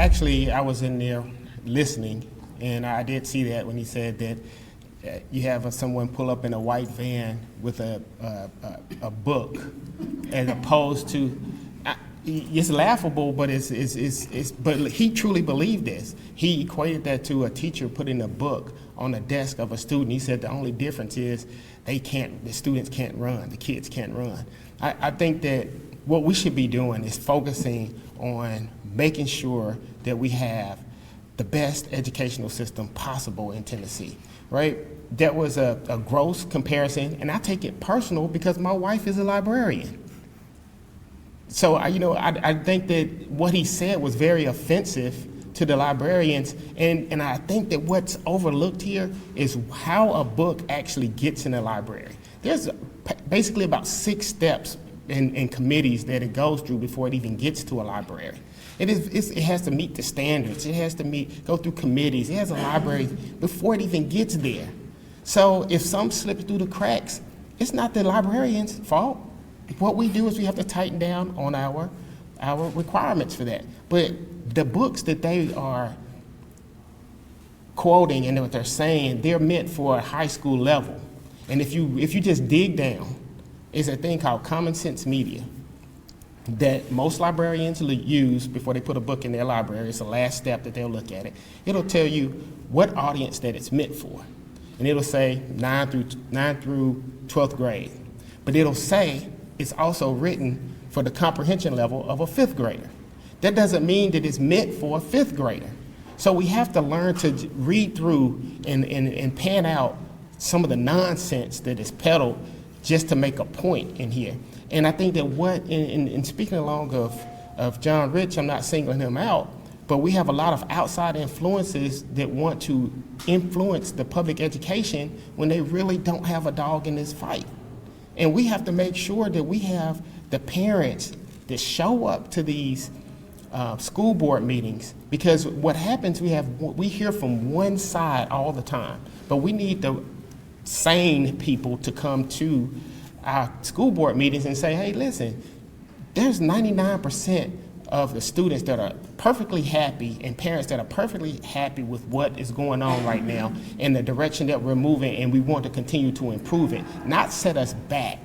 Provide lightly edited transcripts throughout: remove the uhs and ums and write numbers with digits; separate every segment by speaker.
Speaker 1: I was in there listening, and I did see that when he said that you have someone pull up in a white van with a book, as opposed to. It's laughable, but but he truly believed this. He equated that to a teacher putting a book on the desk of a student. He said the only difference is the students can't run, the kids can't run. I think that what we should be doing is focusing on making sure that we have the best educational system possible in Tennessee, right? That was a gross comparison, and I take it personal because my wife is a librarian. So, I think that what he said was very offensive to the librarians, and I think that what's overlooked here is how a book actually gets in the library. There's basically about 6 steps and committees that it goes through before it even gets to a library. It has to meet the standards. It has to go through committees. It has a library before it even gets there. So if some slips through the cracks, it's not the librarian's fault. What we do is we have to tighten down on our requirements for that. But the books that they are quoting and what they're saying, they're meant for a high school level. And if you just dig down, it's a thing called common sense media that most librarians use before they put a book in their library. It's the last step that they'll look at it. It'll tell you what audience that it's meant for. And it'll say 9 through 12th grade. But it'll say it's also written for the comprehension level of a 5th grader. That doesn't mean that it's meant for a 5th grader. So we have to learn to read through and pan out some of the nonsense that is peddled just to make a point in here. And I think that in speaking along of John Rich, I'm not singling him out, but we have a lot of outside influences that want to influence the public education when they really don't have a dog in this fight. And we have to make sure that we have the parents that show up to these school board meetings, because what happens, we hear from one side all the time, but we need the sane people to come to our school board meetings and say, hey, listen, there's 99% of the students that are perfectly happy and parents that are perfectly happy with what is going on right now and the direction that we're moving, and we want to continue to improve it, not set us back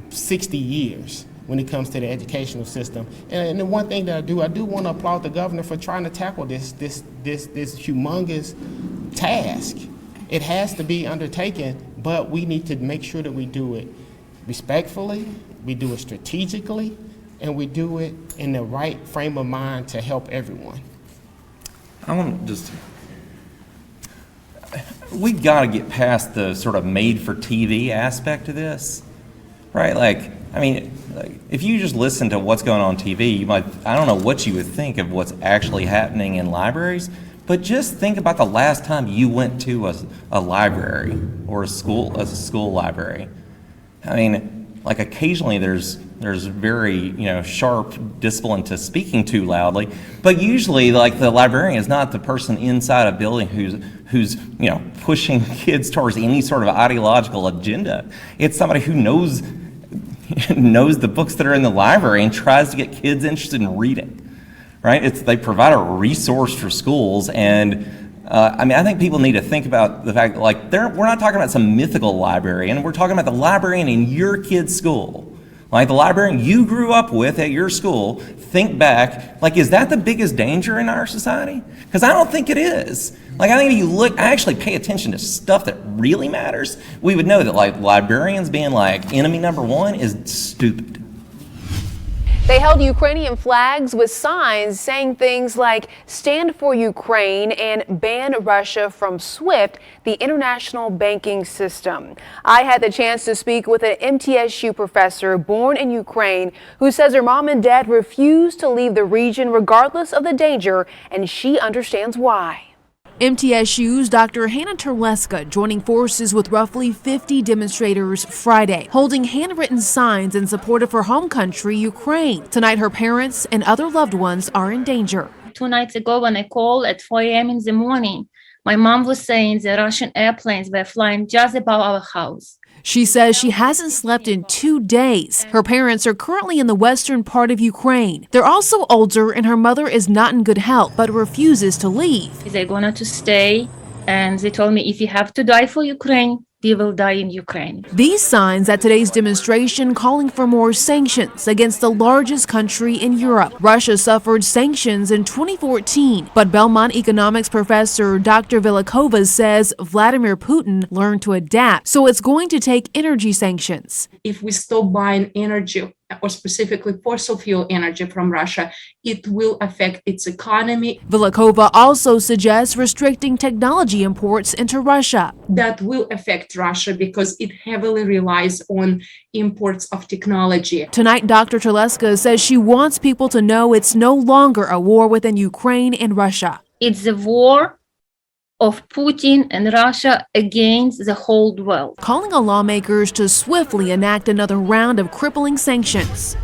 Speaker 1: 60 years when it comes to the educational system. And the one thing that I do want to applaud the governor for trying to tackle this humongous task. It has to be undertaken, but we need to make sure that we do it respectfully, we do it strategically, and we do it in the right frame of mind to help everyone.
Speaker 2: We've got to get past the sort of made-for-TV aspect of this, right? If you just listen to what's going on TV, I don't know what you would think of what's actually happening in libraries, but just think about the last time you went to a library or a school library. Occasionally there's very sharp discipline to speaking too loudly, but usually the librarian is not the person inside a building who's pushing kids towards any sort of ideological agenda. It's somebody who knows the books that are in the library and tries to get kids interested in reading. Right? They provide a resource for schools, and I think people need to think about the fact that we're not talking about some mythical librarian. We're talking about the librarian in your kid's school, the librarian you grew up with at your school. Think back, is that the biggest danger in our society? Because I don't think it is. I think if you actually pay attention to stuff that really matters, we would know that librarians being enemy number one is stupid.
Speaker 3: They held Ukrainian flags with signs saying things like "Stand for Ukraine" and "Ban Russia from SWIFT," the international banking system. I had the chance to speak with an MTSU professor born in Ukraine who says her mom and dad refused to leave the region regardless of the danger, and she understands why. MTSU's Dr. Hannah Terleska joining forces with roughly 50 demonstrators Friday, holding handwritten signs in support of her home country, Ukraine. Tonight, her parents and other loved ones are in danger.
Speaker 4: 2 nights ago, when I called at 4 a.m. in the morning, my mom was saying the Russian airplanes were flying just above our house.
Speaker 5: She says she hasn't slept in 2 days. Her parents are currently in the western part of Ukraine. They're also older and her mother is not in good health but refuses to leave.
Speaker 4: They're going to stay, and they told me if you have to die for Ukraine, we will die in Ukraine.
Speaker 5: These signs at today's demonstration calling for more sanctions against the largest country in Europe. Russia suffered sanctions in 2014, but Belmont economics professor Dr. Velikova says Vladimir Putin learned to adapt, so it's going to take energy sanctions.
Speaker 6: If we stop buying energy, or specifically fossil fuel energy from Russia, it will affect its economy.
Speaker 5: Velikova also suggests restricting technology imports into Russia.
Speaker 6: That will affect Russia because it heavily relies on imports of technology.
Speaker 5: Tonight, Dr. Terleska says she wants people to know it's no longer a war within Ukraine and Russia.
Speaker 4: It's a war of Putin and Russia against the whole world.
Speaker 5: Calling on lawmakers to swiftly enact another round of crippling sanctions.